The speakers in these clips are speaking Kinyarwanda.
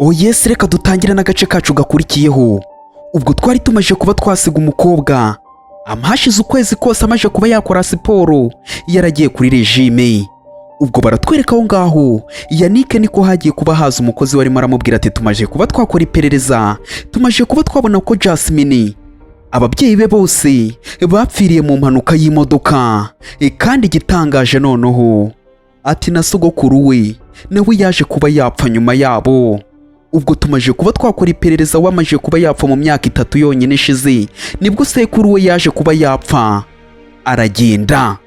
Yese reka dutangire n'agace kacu gakurikiyeho. Ubwo twari tumaje kuba twasiga umukobwa, amahashize ukwezi kose amaje kuba yakora siporo, yaragiye kuri regime. Ubwo baratwereka aho ngaho Yannick niko hagiye kuba haza umukozi warimo aramubwira ati tumaje kuba twakora iperereza, tumaje kuba twabona ko Jasmine ababyeyi be bose bapfiriye mu mpanuka y'imodoka, kandi igitangaje noneho ati na sogokuru we nawe yaje kuba yapfa nyuma yabo. Ubwo tumaje kuba twakora iperereza wamaje kuba yapfa mu myaka 3 yonyine ishize, nibwo sekuru we yaje kuba yapfa aragenda.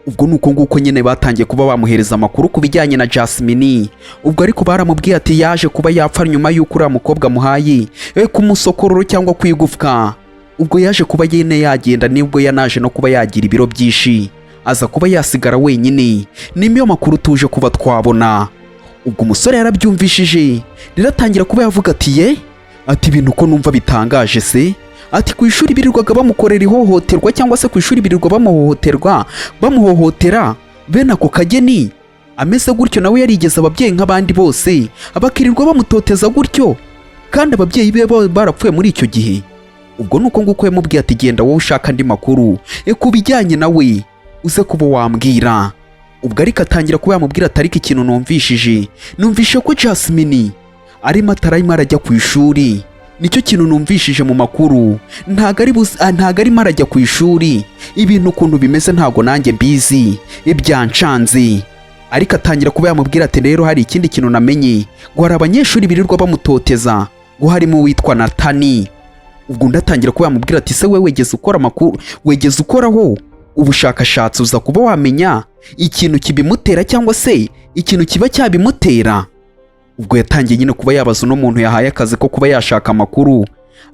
Ubwo nuko nguko nyine batangiye kuba bamuhereza amakuru ku bijyanye na Jasmine. Ubwo ariko baramubwiye ati yaje kuba yapfa nyuma y'uko uriya mukobwa muhaye kumusokororo cyangwa kwigufwa. Ubwo yaje kuba yene yagenda, nibwo yanaje no kuba yagira ibiro byinshi, aza kuba yasigara wenyine. Nimyo makuru tuje kuba twabona. Ubwo umusore yarabyumvishije, riratangira kuba yavuga ati ati ibintu ko numva bitangaje se, ati ku ishuri birirwaga bamukorera ihohoterwa cyangwa se ku ishuri birirwa bamuhohotera bene ako kageni ameze gutyo, nawe yarigeze ababyeyi nk'abandi bose abakirirwa bamutoteza gutyo, kandi ababyeyi be barapfuye muri icyo gihe. Ubwo nuko nguko yamubwiye ati genda wowe ushaka andi makuru ku bijyanye nawe uze kuba wambwira. Ubwo ariko atangira kuba yamubwira ati ariko ikintu numvishe ko Jasmine arimo arajya ku ishuri, nicyo kintu numvishije mu makuru, ntago arimo arajya ku ishuri. Ibintu ukuntu bimeze ntago nanjye mbizi, ibyancanze. Ariko atangira kuba yamubwira ati rero hari ikindi kintu namenye, ngo hari abanyeshuri birirwa bamutoteza, ngo harimo witwa Natani. Ubwo ndatangira kuba yamubwira ati se wewe wegeze ukoraho ubushakashatsi uza kuba wamenya ikintu kibimutera cyangwa se ikintu kiba cyabimutera. Ubwo yatangiye nyine kuba yabaza uno muntu yahaye akazi ko kuba yashaka amakuru,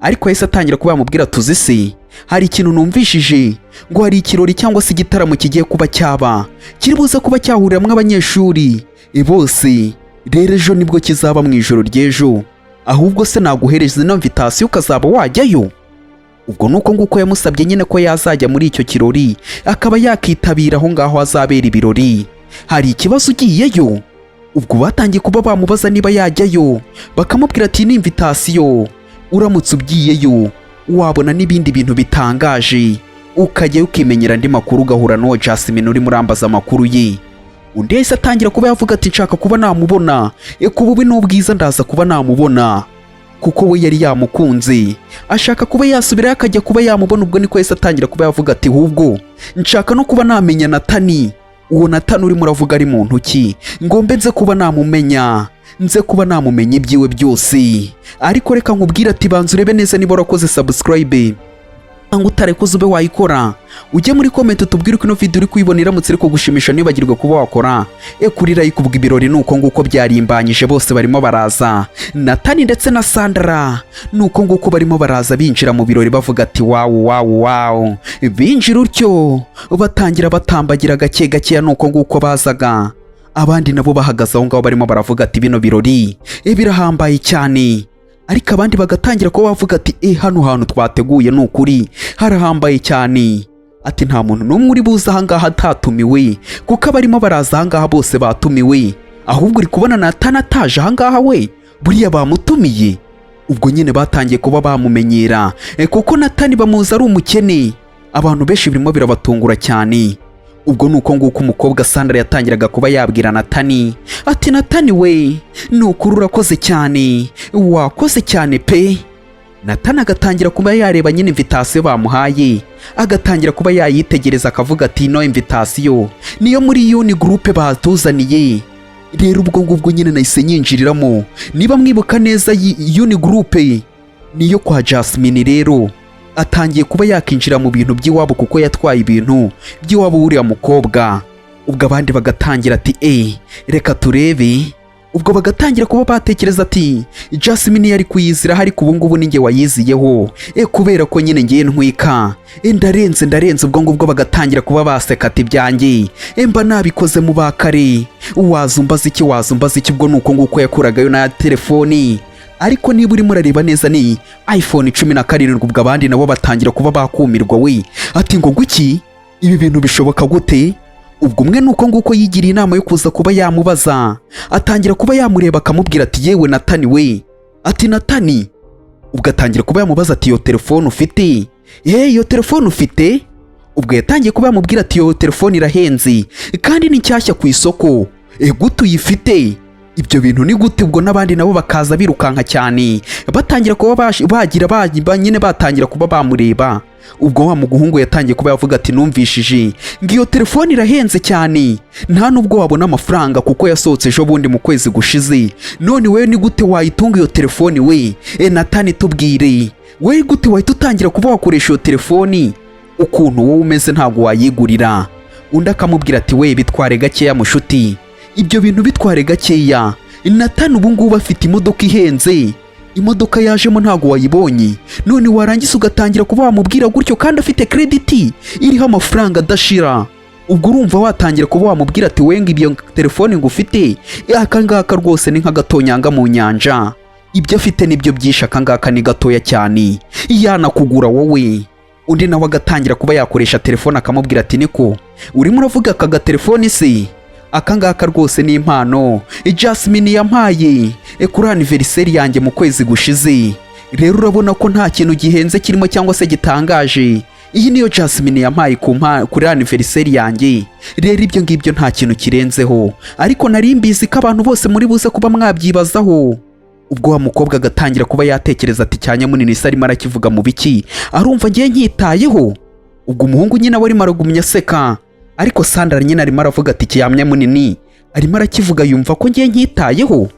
ariko yahise atangira kuba yamubwira tuzi se hari ikintu numvishije, ngo hari ikirori cyangwa se igitaramo kigiye kuba cyaba kiri buze kuba cyahuriramo abanyeshuri bose. Rero ejo nibwo kizaba mu ijoro ry'ejo, ahubwo se naguhereza ino invitation ukazaba wajyayo. Ubwo nuko nguko yamusabye nyine ko yazajya muri icyo kirori akaba yakitabira aho ngaho azabera ibirori. Hari ikibazo ugiyeyo? Ubwo batangiye kuba bamubaza niba yajyayo, bakamubwira ati ni invitation, uramutse ugiyeyo wabona n'ibindi bintu bitangaje, ukajyayo ukimenyera andi makuru ugahura n'uwo Jasmine uri murambaza amakuru ye. Undi yahise atangira kuba yavuga ati nshaka kuba namubona, ku bubi n'ubwiza ndaza kuba namubona, kuko we yari yamukunze ashaka kuba yasubirayo akajya kuba yamubona. Ubwo niko yahise atangira kuba yavuga ati ahubwo nshaka no kuba namenya Natani. Uwo Natani urimo uravuga ari muntu ki, ngombe nze kuba namumenya, nze kuba namumenya ibyiwe byose. Ariko reka nkubwira ati banza urebe neza niba warakoze subscribe, ngo utarekoze ube wayikora, ujye muri comment utubwire uko ino video uri kuyibonera mutse ariko gushimisha nibagirwe kuba wakora kuri like. Ubwo ibirori nuko nguko byarimbanyije, bose barimo baraza, Natani ndetse na Sandra nuko nguko barimo baraza binjira mu birori bavuga ati wow. Binjira utyo batangira batambagira gake gake, nuko nguko bazaga. Abandi nabo bahagaze aho ngaho barimo baravuga ati bino birori birahambaye cyane. Ariko abandi bagatangira ko bavuga ati hano hantu twateguye nukuri harahambaye cyane, ati nta muntu n'umwe uri buza aha ngaha atatumiwe, kuko abarimo baraza aha ngaha bose batumiwe, ahubwo uri kubona Natani ataje aha ngaha we buriya bamutumiye. Ubwo nyine batangiye kuba bamumenyera, kuko Natani bamuzi ari umukene, abantu benshi birimo birabatungura cyane. Ubwo nuko nguko umukobwa Sandra yatangiraga kuba yabwira Natani ati Natani we nukuri urakoze cyane, wakoze cyane pe. Natani agatangira kuba yareba nyine invitation bamuhaye, agatangira kuba yayitegereza akavuga ati no invitation niyo muri Uni group batuzaniye. Rero ubwo ngubwo nyine nahise nyinjiriramo, niba mwibuka neza Uni group niyo kwa Jasmine. Rero atangiye kuba yakinjira mu bintu by'iwabo kuko yatwaye ibintu by'iwabo uriya mukobwa. Ubwo abandi bagatangira ati reka turebe. Ubwo bagatangira kuba batekereza ati Jasmine yari kuyizira, ariko ubu ngubu ninjye wayiziyeho kubera ko nyine ngiye ntwika ndarenze. Ubwo ngubwo bagatangira kuba baseka ati byanjye mba nabikoze mu bakare, wazumbaza iki. Ubwo nuko nguko yakuragayo na telefoni, ariko niba urimo urareba neza ni iPhone 17. Ubwo abandi nabo batangira kuba bakumirwa we ati ngo iki ibi bintu bishoboka gute? Ubwo umwe nuko nguko yigiriye inama yo kuza kuba yamubaza, atangira kuba yamureba akamubwira ati yewe Natani we ati Natani. Ubwo atangira kuba yamubaza ati iyo telefone ufite? Iyo telefone ufite? Ubwo yatangiye kuba yamubwira ati iyo telefone irahenze kandi ni nshyashya ku isoko. Gute uyifite? Ibyo bintu ni gute? Ubwo n'abandi nabo bakaza birukanka cyane batangira kuba nyine batangira kuba bamureba. Ubwo wa muguhungu yatangiye kuba yavuga ati numvishije ngo iyo telefone irahenze cyane, nta nubwo wabona amafaranga kuko yasohotse ejo bundi mu kwezi gushize. None wewe ni gute wayitunga iyo telefone we? Natani tubwire, wewe gute wahita utangira kuba wakoresha iyo telefone? Ukuntu wowe umeze ntabwo wayigurira. Undi akamubwira ati we bitware gakeya mushuti, ibyo bintu bitware gakeya. Natani ubu ngubu afite imodoka ihenze, imodoka yajemo ntabwo wayibonye, none warangiza ugatangira kuba wamubwira gutyo kandi afite credit iriho amafaranga adashira. Ubwo urumva watangira kuba wamubwira ati wenga ibyo telefone ngo ufite akangaka rwose ni nk'agatonyanga mu nyanja, ibyo afite nibyo byishe, akangaka ni gatoya cyane yanakugura wowe. Undi nawe agatangira kuba yakoresha telefone akamubwira ati niko urimo uravuga aka gatelefone se? Akangaka rwose ni impano Jasmine yampaye kuri anniversary yanjye mu kwezi gushize. Rero urabona ko nta kintu gihenze kirimo cyangwa se gitangaje. Iyi niyo Jasmine yampaye kuri anniversary yanjye. Rero ibyo ngibyo nta kintu kirenzeho, ariko nari mbizi ko abantu bose muri buze kuba mwabyibazaho. Ubwo wa mukobwa agatangira kuba yatekereza ati cyane munini se arimo arakivuga mu biki, arumva ngiye nkitayeho. Ubwo umuhungu nyine we arimo aragumya aseka, ariko Sandra nyine arimo aravuga ati cyamye munini arimo arakivuga yumva ko ngiye nkitayeho.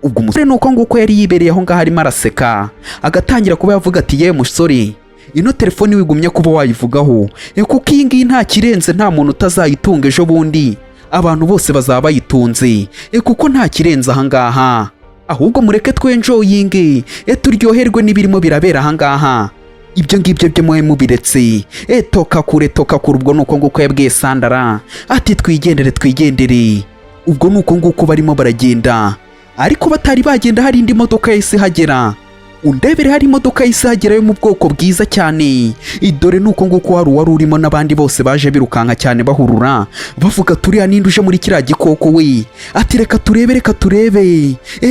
Ubwo umusore nuko nguko yari yibereye aho ngaho arimo araseka, agatangira kuba yavuga ati yewe musore, ino telefone wigumye kuba wayivugaho kuko iyi ngiyi nta kirenze, nta muntu utazayitunga ejo bundi, abantu bose bazaba bayitunze kuko nta kirenze aha ngaha. Ahubwo mureke twenjoyinge turyoherwe n'ibirimo birabera aha ngaha. Ibyo ngibyo byo mwe mubiretse toka kure. Ubwo nuko nguko yabwiye Sandra ati twigendere. Ubwo nuko nguko barimo baragenda, ariko batari bagenda hari indi modoka yahise hagera. Undebere hari imodoka yahise hagera yo mu bwoko bwiza cyane. Dore nuko nguko hari uwari urimo n'abandi bose baje birukanka cyane bahurura bavuga turiya ninde uje muri kiriya gikoko we? Ati reka turebe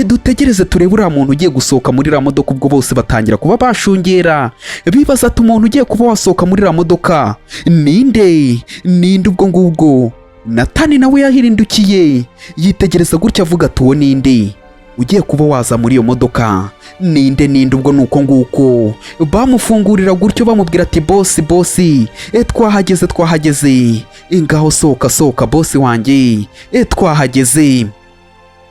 dutegereze turebe uriya muntu ugiye gusohoka muri iriya modoka. Ubwo bose batangira kuba bashungera bibaza ati umuntu ugiye kuba wasohoka muri iriya modoka ninde? Ubwo ngubwo Natani nawe yahirindukiye yitegereza gutya avuga ati uwo ninde ugiye kuba waza muri iyo modoka? Ninde? Ubwo nuko nguko bamufungurira gutyo bamubwira ati bosi twahageze ngaho sohoka bosi wanjye twahageze.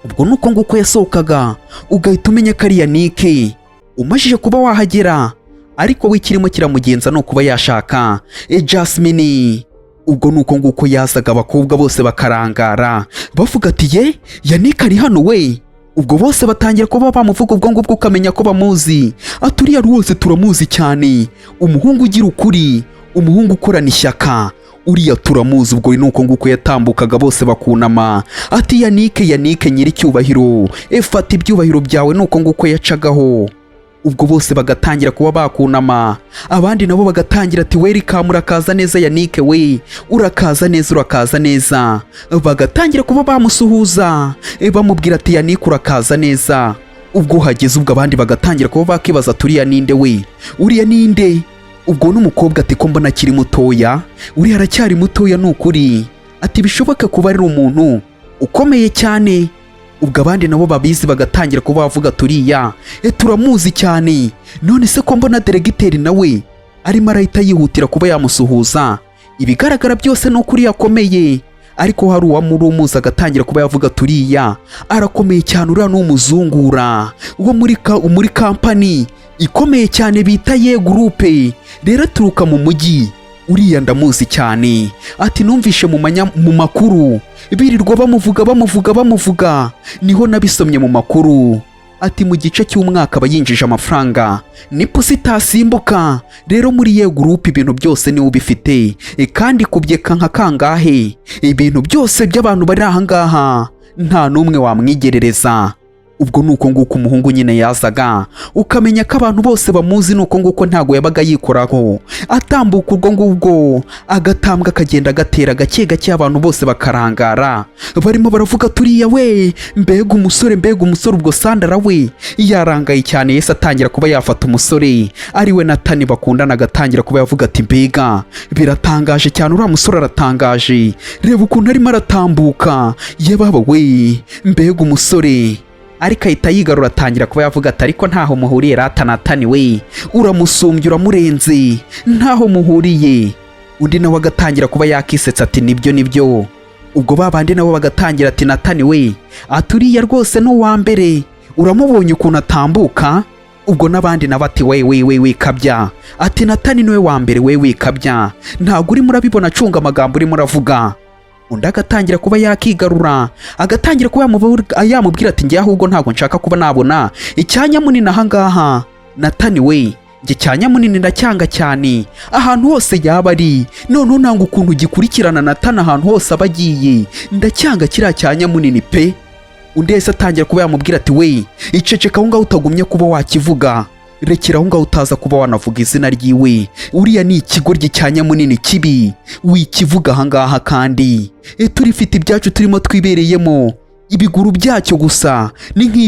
Ubwo nuko nguko yasohokaga ugahita umenya ko ari Yannick umajije kuba wahagera, ariko wikirimo kiramugenza no kuba yashaka Jasmine. Ubwo nuko nguko yazaga abakobwa bose bakarangara bavuga ati Yannick ari hano we. Ubwo bose batangira kuba bamuvuga, ubwo ngubwo ukamenya ko bamuzi. Aturiya rwose turamuzi cyane, umuhungu ugira ukuri, umuhungu ukorana ishyaka, uriya turamuzi. Ubwo nuko nguko yatambukaga bose bakunama ati Yannick nyiricyubahiro fata ibyubahiro byawe. Nuko nguko yacagaho. Ubwo bose bagatangira kuba bakunama, abandi nabo bagatangira ati welcome, urakaza neza Yannick we, urakaza neza. Bagatangira kuba bamusuhuza bamubwira ati Yannick urakaza neza. Ubwo hageze ubwo abandi bagatangira kuba bakibaza turiya ninde we, uriya ninde? Ubwo n'umukobwa ati ko mbona akiri mutoya, uriya aracyari mutoya nukuri, ati bishoboka kuba ari umuntu ukomeye cyane. Ubwo abandi nabo babizi bagatangira kuba bavuga turiya turamuzi cyane, none se ko mbona deregiteri nawe arimo arahita yihutira kuba yamusuhuza, ibigaragara byose ni ukuri yakomeye. Ariko hari uwamuzi agatangira kuba yavuga turiya arakomeye cyane, uriya n'umuzungura wo muri kampani ikomeye cyane bita groupe, rero aturuka mu mujyi, uriya ndamuzi cyane. Ati numvishe mu makuru birirwa bamuvuga, niho nabisomye mu makuru. Ati mu gice cy'umwaka bayinjije amafaranga ni pusi itasimbuka. Rero muri groupe ibintu byose niwe ubifite kandi kubyeka nka kangahe, ibintu byose by'abantu bari aha ngaha nta n'umwe wamwigerereza. ubwo nuko nguko umuhungu nyine yazaga ukamenya ko abantu bose bamuzi nuko nguko ntago yabaga yikoraho atambuka urwo ngubwo agatambwa akagenda gatera gake gake abantu bose bakarangara barimo baravuga turiya we mbega umusore ubwo Sandra we yarangaye cyane Yese atangira kuba yafata umusore ari we Natani bakundana agatangira kuba yavuga ati mbega biratangaje cyane uriya musore aratangaje reba ukuntu arimo aratambuka ye baba we mbega umusore ariko ahita yigarura atangira kuba yavuga ati ariko ntaho muhuriye rata Natani we uramusumbye uramurenze ntaho muhuriye undi nawe agatangira kuba yakisetsa ati nibyo ubwo babandi nabo bagatangira ati Natani we aturiya rwose n'uwa mbere uramubonye ukuntu atambuka ubwo nabandi nabati we kabya ati Natani niwe wa mbere we kabya ntago uri murabibona acunga amagambo uri muravuga undi agatangira kuba yakigarura agatangira kuba yamubwira ati njye ahubwo ntago nshaka kuba nabona icyanya munini ahangaha Natani we njye cyanya munini ndacyanga cyane ahantu hose yaba ari none nanga ukuntu gikurikirana Natani ahantu hose abagiye ndacyanga kiriya cyanya munini pe undi Yese atangira kuba yamubwira ati we iceceka aho ngaho utagumye kuba wakivuga rekera aho ngaho utaza kuba wanavuga izina ryiwe uriya ni ikigoryi cyanya munini kibi wikivuga ahangaha kandi turifite ibyacu turimo twibereyemo ibiguru byacyo gusa ni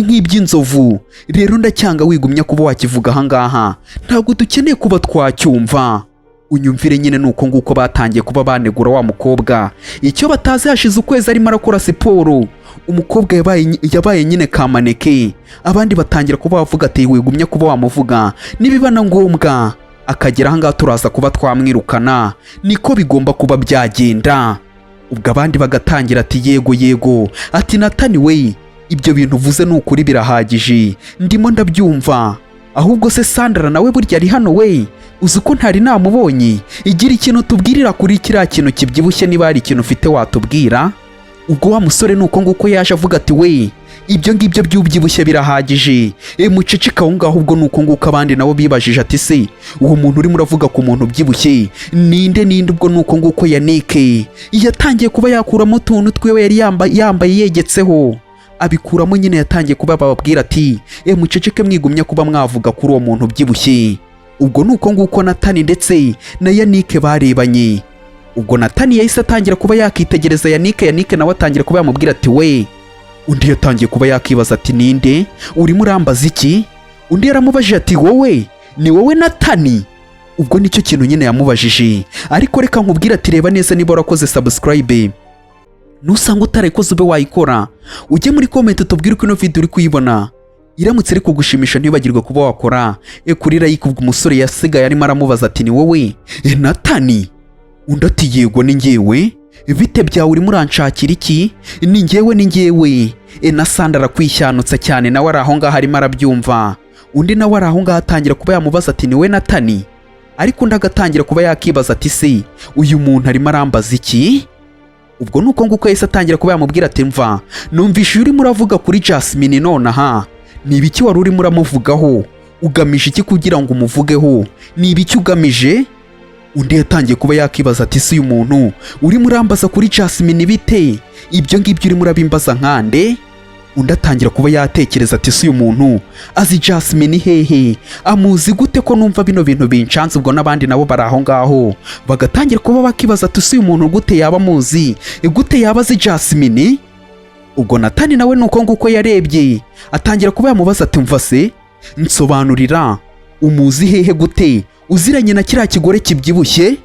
nk'iby'inzovu rero ndacyanga wigumya kuba wakivuga ahangaha ntabwo dukeneye kuba twacyumva unyumvire nyine nuko nguko batangiye kuba banegura wa mukobwa icyo batazi hashize ukwezi arimo arakora siporo umukobwa yabaye nyine kamaneke abandi batangira kuba bavuga ati wigumye kuba wamuvuga nibiba na ngombwa akagera ahangaha turaza kuba twamwirukana niko bigomba kuba byagenda ubwo abandi bagatangira ati yego ati Natani we ibyo bintu uvuze n'ukuri birahagije ndimo ndabyumva ahubwo se Sandra nawe burya ari hano we uzi ko ntari namubonye igira ikintu tubwirira kuri kiriya kintu kibyibushye niba hari ikintu ufite watubwira ubwo wa musore nuko nguko yaje avuga ati we ibyo ngibyo byubyibushye birahagije muceceka aho ngaho ubwo nuko nguko abandi nabo bibajije ati se uwo muntu urimo uravuga ku muntu ubyibushye ninde ubwo nuko nguko Yanike yatangiye kuba yakuramo utuntu twiwe yari yambaye yegetseho abikuramo nyine yatangiye kuba bababwira ati muceceke mwigumya kuba mwavuga kuri uwo muntu ubyibushye ubwo nuko nguko Natani ndetse na Yanike barebanye ubwo Natani yahise atangira kuba yakitegereza Yanike nawe atangira kuba yamubwira ati we undi yatangiye kuba yakibaza ati ninde urimo urambaza iki undi yaramubajije ati wowe ni wowe Natani ubwo nicyo kintu nyine yamubajije ariko reka nkubwira ati reba neza niba warakoze subscribe nusanga utarayikoze ube wayikora ujye muri comment utubwire uko ino video uri kuyibona iramutse iri kugushimisha ntibagirwe kuba wakora kuri like ubwo umusore yasigaye arimo aramubaza ati ni wowe Natani undi ati yego ni njyewe bite byawe urimo uranshakira iki ni njyewe na Sandra arakwishanutsa cyane nawe ari aho ngaho arimo arabyumva undi nawe ari aho ngaho atangira kuba yamubaza ati niwe Natani ariko undi agatangira kuba yakibaza ati se uyu muntu arimo arambaza iki ubwo nuko nguko Yese atangira kuba yamubwira ati mva numvishe urimo uravuga kuri Jasmine nonaha ni ibiki wari urimo uramuvugaho ugamije iki kugira ngo umuvugeho ni ibiki ugamije undi yatangiye kuba yakibaza ati se uyu muntu urimo urambaza kuri Jasmine bite ibyo ngibyo urimo urabimbaza nkande undi atangira kuba yatekereza ati se uyu muntu azi Jasmine hehe amuzi gute ko numva bino bintu bincanze ubwo nabandi nabo bari aho ngaho bagatangira kuba bakibaza ati se uyu muntu gute yaba amuzi gute yaba azi Jasmine ubwo Natani nawe nuko nguko yarebye atangira kuba yamubaza ati mva se nsobanurira umuzi hehe gute uziranye na kiriya kigore kibyibushye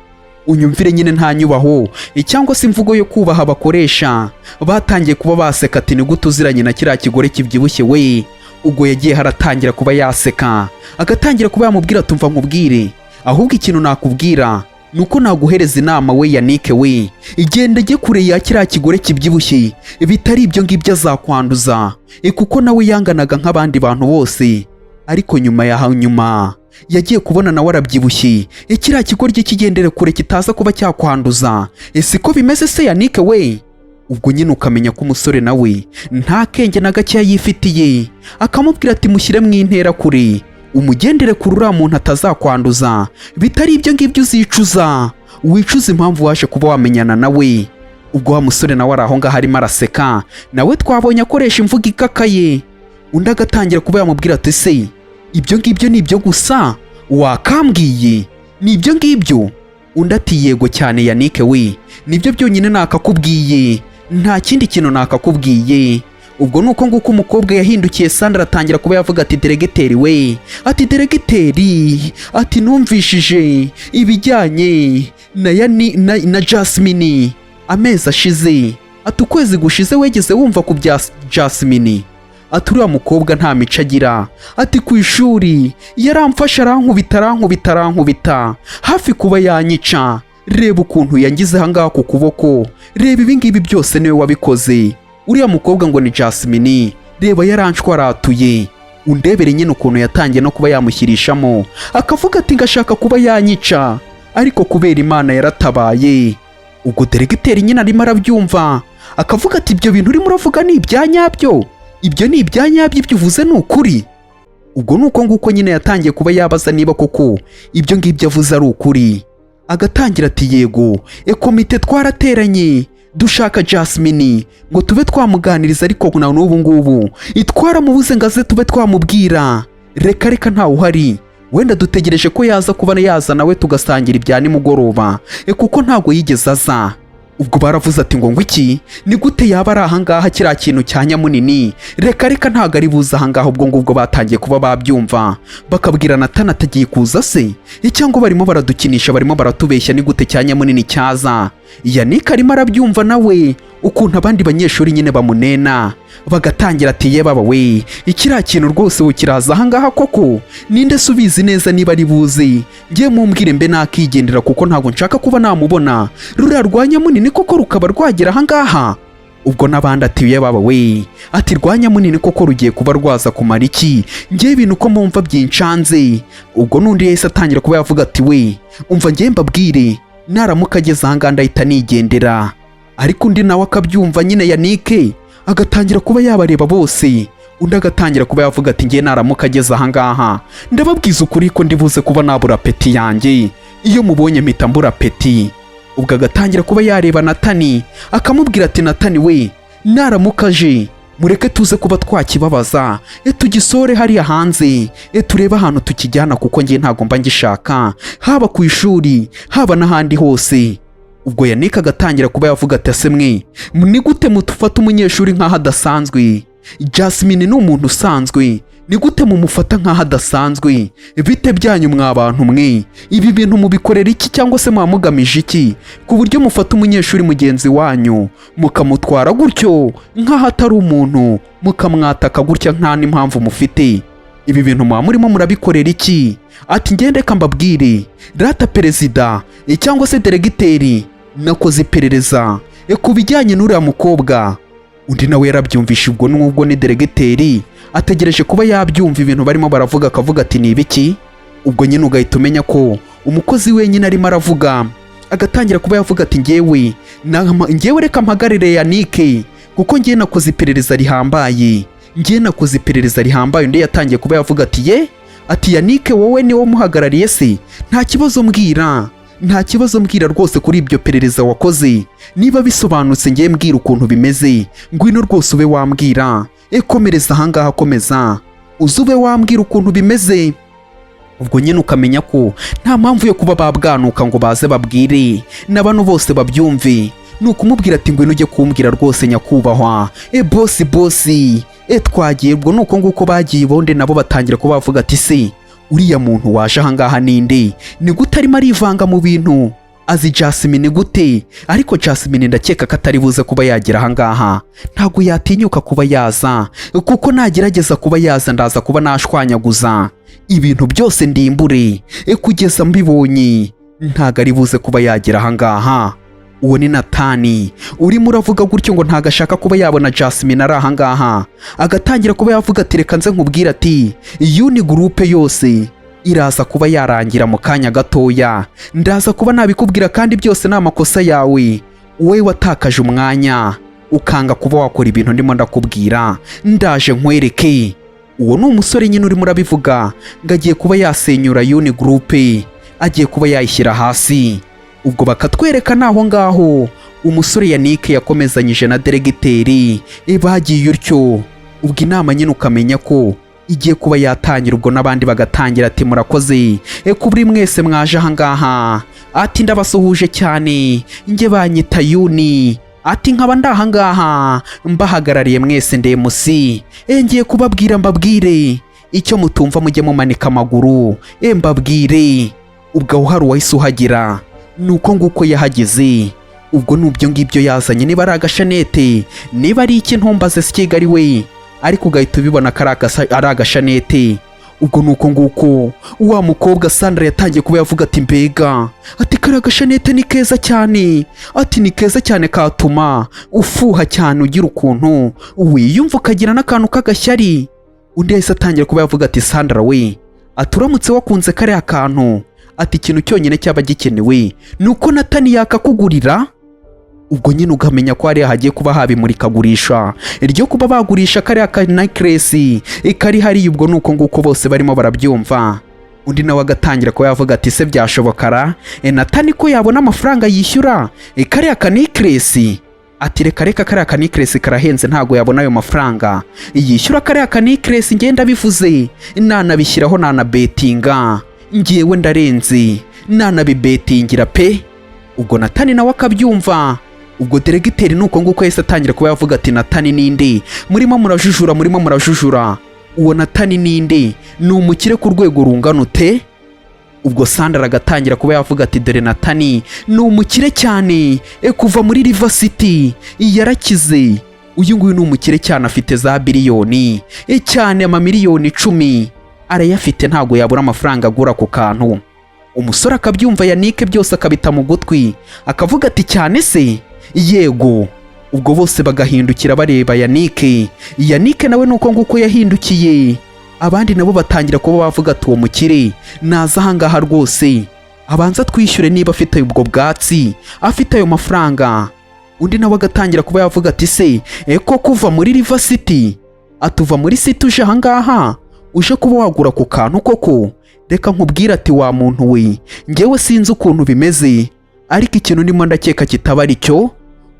unyumvire nyine nta nyubaho cyangwa se imvugo yo kubaha bakoresha batangiye kuba baseka ati ni gute uziranye na kiriya kigore kibyibushye we ubwo yagiye haratangira kuba yaseka agatangira kuba yamubwira tumva nkubwire ahubwo ikintu nakubwira nuko naguhereza inama we Yanike we igenda ijye kure ya kiriya kigore kibyibushye bitari ibyo ngibyo azakwanduza kuko nawe yanganaga nk'abandi bantu bose ariko nyuma yagiye kubona nawe arabyibushye kiriya kigoryi kigendere kure kitaza kuba cyakwanduza siko bimeze se Yanike we ubwo nyine ukamenya ko umusore nawe nta kenge na gake yifitiye akamubwira ati mushyire mu intera kure umugendere kure uriya muntu atazakwanduza bitari ibyo ngibyo uzicuza wicuza impamvu waje kuba wamenyana nawe ubwo wa musore nawe araho ngaho arimo araseka, nawe twabonye akoresha imvugo ikakaye. Undi agatangira kuba yamubwira ati se ibyo ngibyo ni ibyo gusa wakambwiye, ni ibyo ngibyo? Undi ati yego cyane Yanike we, nibyo byonyine nakakubwiye, nta kindi kintu nakakubwiye. Ubwo nuko nguko umukobwa yahindukiye Sandra atangira kuba yavuga ati deregiteri we, ati deregiteri, ati numvishije ibijyanye na Jasmine amezi ashize, ati ukwezi gushize wegeze wumva ku bya Jasmine? Ati uriya mukobwa nta mico agira, ati ku ishuri yaramfasha arankubita hafi kuba yanyica. Reba ukuntu yangize ahangaha ku kuboko, reba ibingibi byose niwe wabikoze. Uriya mukobwa ngo ni Jasmine, reba yaranshwaratuye. Undebere nyine ukuntu yatangiye no kuba yamushyirishamo, akavuga ati ngashaka kuba yanyica, ariko kubera Imana yaratabaye. Ubwo deregiteri nyine arimo arabyumva, akavuga ati ibyo bintu urimo uravuga ni ibyanyabyo, ibyo ni ibyanyabyo, ibyo uvuze ni ukuri? Ubwo nuko nguko nyine yatangiye kuba yabaza niba koko ibyo ngibyo avuze ari ukuri. Agatangira ati yego, komite twarateranye dushaka Jasmine ngo tube twamuganiriza, ariko na n'ubu ngubu itwaramubuze ngo aze tube twamubwira. Reka ntawe uhari, wenda dutegereje ko yaza kuba yaza nawe tugasangira ibya nimugoroba, kuko ntago yigeze aza. Ubwo baravuze ati ngo iki ni gute yaba ari ahangaha kiriya kintu cya nyamunini? Reka ntago ari buze ahangaha. Ubwo ngubwo batangiye kuba babyumva, bakabwira Nathan atagiye kuza se, cyangwa barimo baradukinisha, barimo baratubeshya, ni gute cya nyamunini cyaza? Yanike arimo arabyumva nawe ukuntu abandi banyeshuri nyine bamunena, bagatangira ati ye baba we, ikiriya kintu rwose ukiraza ahangaha koko? Ninde subizi neza niba ari buze? Ngiye mumbwire mbe nakigendera, kuko ntabwo nshaka kuba namubona ruriya rwa nyamunini koko rukaba rwagera ahangaha. Ubwo n'abandi ati ye baba we, ati rwa nyamunini koko rugiye kuba rwaza kumara iki? Ngiye ibintu ko mumva byincanze. Ubwo n'undi yahise atangira kuba yavuga ati we umva ngiye mbabwire, naramuka ageze ahangaha ndahita nigendera. Ariko undi nawe akabyumva nyine Yanike agatangira kuba yabareba bose. Undi agatangira kuba yavuga ati ngiye naramuka ageze ahangaha ndababwiza ukuri ko ndibuze kuba nabura peti yanjye, iyo mubonye mpita mbura peti. Ubwo agatangira kuba yareba Nathan akamubwira ati Nathan we, naramuka aje mureke tuze kuba twakibabaza, tugisore hariya hanze, turebe ahantu tukijyana, kuko ngiye ntago mba ngishaka, haba ku ishuri haba n'ahandi hose. Ubwo Yanike agatangira kuba yavuga ati ase mwe ni gute mutufata umunyeshuri nk'aho adasanzwe? Jasmine ni umuntu usanzwe, ni gute mumufata nk'aho adasanzwe? Bite byanyu mwa bantu mwe, ibi bintu mubikorera iki, cyangwa se mwamugamije iki ku buryo mufata umunyeshuri mugenzi wanyu mukamutwara gutyo nk'aho atari umuntu, mukamwataka gutya nta n'impamvu mufite? Ibi bintu mwa murimo murabikorera iki? Ati ngende reka mbabwire, data perezida cyangwa se deregiteri nakoze iperereza ku bijyanye n'uriya mukobwa. Undi nawe yarabyumvishe, ubwo n'ubwo ni deregiteri ategereje kuba yabyumva ibintu barimo baravuga, akavuga ati ni ibiki? Ubwo nyine ugahita umenya ko umukozi wenyine arimo aravuga, agatangira kuba yavuga ati ngewe reka mpagarire Yanike, kuko ngiye nakoze iperereza rihambaye, Undi yatangiye kuba yavuga ati ati Yanike wowe ni wo muhagarariye se? Nta kibazo mbwira rwose kuri ibyo perereza wakoze, niba bisobanutse ngiye mbwira ukuntu bimeze, ngwino rwose ube wambwira, komereza ahangaha, komeza uze ube wambwira ukuntu bimeze. Ubwo nyine ukamenya ko nta mpamvu yo kuba babwanuka ngo baze babwire n'abantu bose babyumve. Ni ukumubwira ati ngwino ujye kumbwira rwose nyakubahwa, bosi twagiye. Ubwo nuko nguko bagiye, bonde nabo batangira kuba bavuga ati se uriya muntu waje ahangaha ninde? Ni gute arimo arivanga mu bintu? Azi Jasmine gute? Ariko Jasmine ndakeka ko atari buze kuba yagera ahangaha, ntago yatinyuka kuba yaza, kuko nagerageza kuba yaza ndaza kuba nashwanyaguza ibintu byose ndimbure, kugeza mbibonye ntago ari buze kuba yagera ahangaha. Uwo ni Nathan urimo uravuga gutyo ngo ntago ashaka kuba yabona Jasmine ari ahangaha. Agatangira kuba yavuga ati reka nze nkubwira ati ni groupe yose iraza kuba yarangira mu kanya gatoya, ndaza kuba nabikubwira, kandi byose ni amakosa yawe, wowe watakaje umwanya ukanga kuba wakora ibintu ndimo ndakubwira, ndaje nkwereke. Uwo ni umusore nyine urimo urabivuga ngo agiye kuba yasenyura groupe, agiye kuba yayishyira hasi. Ubwo bakatwereka naho ngaho umusore Yannick yakomezanyije na deregiteri bagiye utyo. Ubwo inama nyine ukamenya ko igiye kuba yatangira, ubwo n'abandi bagatangira ati murakoze kuburi mwese mwaje ahangaha, ati ndabasuhuje cyane, njye banyita Yuni, ati nkaba ndahangaha mbahagarariye mwese ndemusi, ngiye kubabwira mbabwire icyo mutumva mujye mumanika amaguru mbabwire. Ubwo aho hari uwahise uhagira nuko nguko yahageze. Ubwo nubyo ngibyo yazanye, niba ari agashanete, niba ari iki ntumbaze sikiga ari we, ariko ugahita ubibona ko ari agashanete. Ubwo nuko nguko wa mukobwa Sandra yatangiye kuba yavuga ati mbega, ati kari agashanete ni keza cyane, ati ni keza cyane katuma ufuha cyane ugira ukuntu wiyumva ukagira n'akantu k'agashyari. Undi yahise atangira kuba yavuga ati Sandra we, ati uramutse wakunze kariya kantu, ati ikintu cyonyine cyaba gikenewe nuko Natani yakakugurira. Ubwo nyine ugamenya ko hariya hagiye kuba haba imurikagurisha iryo kuba bagurisha kariya ka necklace kari hariya. Ubwo nuko nguko bose barimo barabyumva. Undi nawe agatangira kuba yavuga ati se byashobokara Natani ko yabona amafaranga yishyura kariya ka necklace? Ati reka kariya ka necklace karahenze, ntago yabona ayo mafaranga yishyura kariya ka necklace. Ngenda bivuze nanabishyiraho nanabetinga, ngiyewe ndarenze nanabibetingira pe. Ubwo Natani nawe akabyumva. Ubwo deregiteri nuko nguko yahise atangira kuba yavuga ati Natani ninde murimo murajujura, uwo Natani ninde, ni umukire ku rwego rungana ute? Ubwo Sandra agatangira kuba yavuga ati dore Natani ni umukire cyane, kuva muri River City yarakize. Uyu nguyu ni umukire cyane, afite za biliyoni cyane, amamiliyoni 10 arayafite, ntago yabura amafaranga agura ku kantu. Umusore akabyumva Yannick byose akabita mu gutwi, akavuga ati cyane se, yego. Ubwo bose bagahindukira bareba Yannick nawe nuko nguko yahindukiye. Abandi nabo batangira kuba bavuga ati uwo mukire naza ahangaha rwose, abanza twishyure niba afite ubwo bwatsi, afite ayo mafaranga. Undi nawe agatangira kuba yavuga ati se ko kuva muri River City, atuva muri City uje ahangaha uje kuba wagura ku kantu koko? Reka nkubwira ati wa muntu we, ngewe sinzi ukuntu bimeze, ariko ikintu ndimo ndakeka kitaba ari cyo.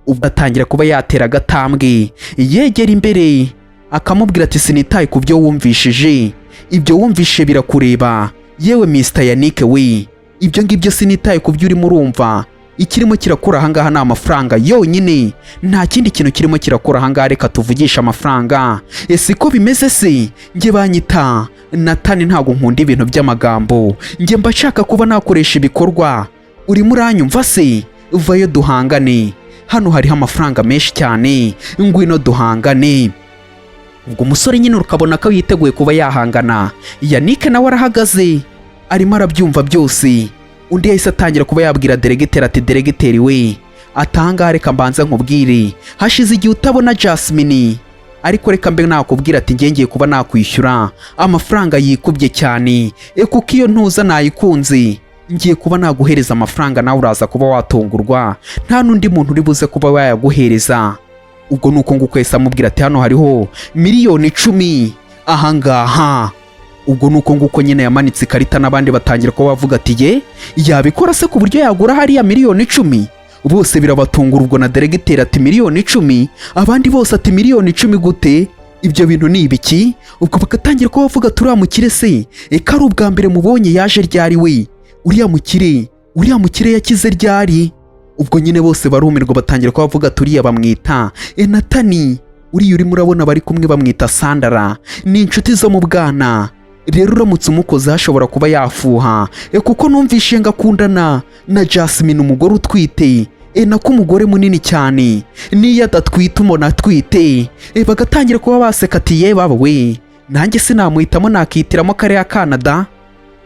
Ubwo atangira kuba yatera agatambwe yegera imbere, akamubwira ati sinitaye ku byo wumvishije, ibyo wumvishe birakureba yewe Mr Yannick we, ibyo ngibyo sinitaye ku byo urimo urumva. Ikirimo kirakora ahangaha ni amafaranga yonyine, nta kindi kintu kirimo kirakora ahangaha, reka tuvugisha amafaranga. Ese ko bimeze se, nge banyita Natani, ntago nkunda ibintu by'amagambo, nge mba nshaka kuba nakoresha ibikorwa. Urimo uranyumva se? Vayo duhangane, hano hariho amafaranga menshi cyane, ngwino duhangane. Ubwo umusore nyine ukabona ko yiteguye kuba yahangana. Yannick nawe arahagaze arimo arabyumva byose. Undi yahise atangira kuba yabwira deregiteri ati deregiteri we, atanga reka mbanza nkubwire, hashize igihe utabona Jasmine, ariko reka mbe nakubwira ati ngiye kuba nakwishyura amafaranga yikubye cyane, kuko iyo ntuza nayikunze, ngiye kuba naguhereza amafaranga nawe uraza kuba watungurwa, nta nundi muntu uri buze kuba wayaguhereza. Ubwo nuko nguko yahise amubwira ati hano hariho miliyoni 10 ahangaha. Ubwo nuko nguko nyine yamanitse ikarita, n'abandi batangira kuba bavuga ati ye yabikora se ku buryo yagura hariya miliyoni 10? Bose birabatungura. Ubwo na deregiteri ati miliyoni 10, abandi bose ati miliyoni 10 gute, ibyo bintu ni ibiki? Ubwo bagatangira kuba bavuga turiya mukire se ko ari ubwa mbere mubonye yaje ryari we, uriya mukire yakize ryari? Ubwo nyine bose barumirwa batangira kuba bavuga turiya bamwita Natani, uriya urimo urabona bari kumwe bamwita Sandra, ni inshuti zo mu bwana. Rero uramutse umukoze hashobora kuba yafuha, kuko numvishe ngakundana na Jasmine umugore utwite, nako umugore munini cyane, niyo adatwite umona atwite. Bagatangira kuba baseka ati ye baba we, nanjye sinamuhitamo nakitiramo kariya Canada.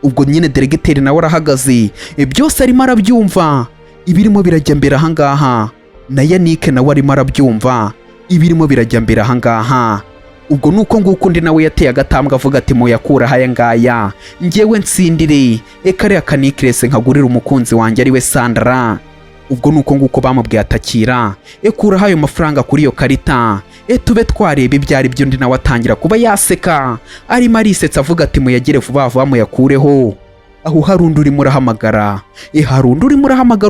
Ubwo nyine deregiteri nawe arahagaze, byose arimo arabyumva, ibirimo birajya mbere ahangaha. Na Yannick nawe arimo arabyumva, ibirimo birajya mbere ahangaha. Ubwo nuko nguko undi nawe yateye agatambwe avuga ati muyakura haya ngaya, ngewe nsindire kariya ka necklace nkagurira umukunzi wanjye ari we Sandra. Ubwo nuko nguko bamubwiye atakira, kura hayo mafaranga kuri iyo karita, tube twareba ibyari byo. Undi nawe atangira kuba yaseka, arimo arisetsa avuga ati muyagire vuba vuba muyakureho. Aho hari undi urimo urahamagara,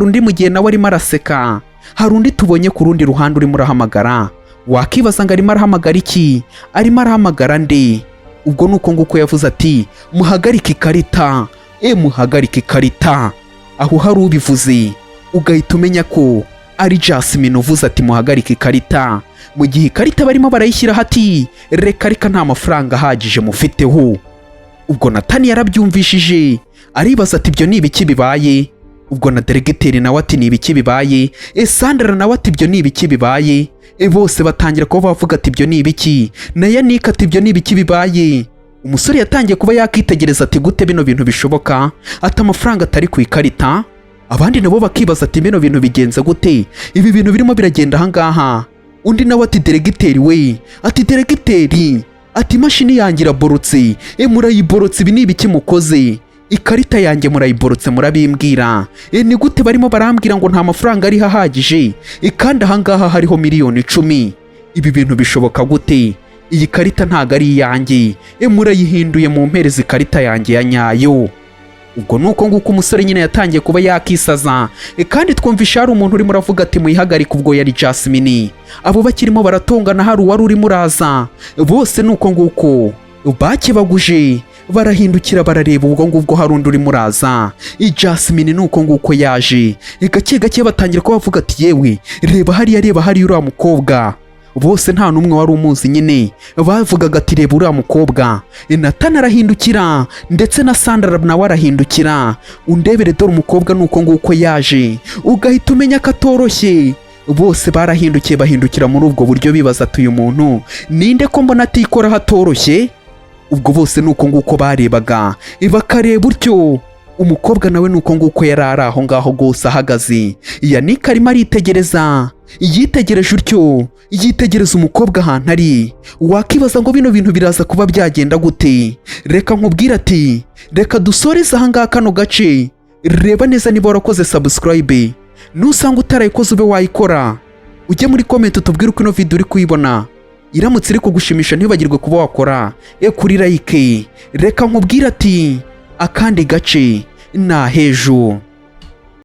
undi mu gihe nawe arimo araseka. hari undi tubonye ku rundi ruhande urimo urahamagara. Wakibaza ngo arimo arahamagara iki? Arimo arahamagara nde? Ubwo nuko nguko yavuze ati muhagarike ikarita, muhagarike ikarita. Aho hari ubivuze ugahita umenya ko ari Jasmine uvuze ati muhagarike ikarita, mu gihe ikarita barimo barayishyira hati reka nta mafaranga ahagije mufiteho. Ubwo Natani yarabyumvishije aribaza ati ibyo ni ibiki bibaye? Ubwo na deregiteri nawe ati ni ibiki bibaye? Sandra nawe ati ibyo ni ibiki bibaye? Bose batangira kuba bavuga ati ibyo ni ibiki? Na Yanika ati ibyo ni ibiki bibaye? Umusore yatangiye kuba yakitegereza ati gute bino bintu bishoboka? Ati amafaranga atari ku ikarita. Abandi nabo bakibaza ati bino bintu bigenze gute? Ibi bintu birimo biragenda ahangaha. Undi nawe ati deregiteri we, ati deregiteri, ati imashini yanjye iraborotse. Murayiborotse, ibi ni ibiki mukoze? Ikarita yanjye murayiborotse murabimbwira. Ni gute barimo barambwira ngo nta mafaranga ari hahagije? Kandi ahangaha hariho miliyoni 10. Ibi bintu bishoboka gute? Iyi karita ntago ari iyanjye. Murayihinduye mu mpereza ikarita yanjye ya nyayo. Ubwo nuko nguko umusore nyine yatangiye kuba yakisaza. Kandi twumvisha hari umuntu urimo uravuga ati muyihagarike. Ubwo yari Jasmine. Abo bakirimo baratongana, hari uwari urimo uraza. Bose nuko nguko bakibaguje barahindukira barareba. Ubwo ngubwo hari undi urimo uraza. Jasmine nuko nguko yaje. Gake gake batangira ko bavuga ati yewe reba hariya uriya mukobwa. Bose nta numwe wari umuzi nyine. Bavugaga ati reba uriya mukobwa. Natani arahindukira ndetse na Sandra nawe arahindukira. Undebere dore umukobwa nuko nguko yaje. Ugahita umenya ko atoroshye. Bose barahindukiye bahindukira muri ubwo buryo bibaza ati uyu muntu ninde ko mbona atikora hatoroshye? Ubwo bose nuko nguko barebaga bakareba utyo. Umukobwa nawe nuko nguko yari ari aho ngaho gose ahagaze. Yanika arimo aritegereza. Yitegereje utyo, yitegereza umukobwa ahantu ari. Wakibaza ngo bino bintu biraza kuba byagenda gute? Reka nkubwira ati reka dusoreze ahangaha kano gace. Reba neza niba warakoze subscribe. Nusanga utarayikoze ube wayikora. Ujye muri comment utubwire uko ino video uri kuyibona. Iramutse iri kugushimisha ntibagirwe kuba wakora kuri like. Reka nkubwira ati akandi gace na hejo.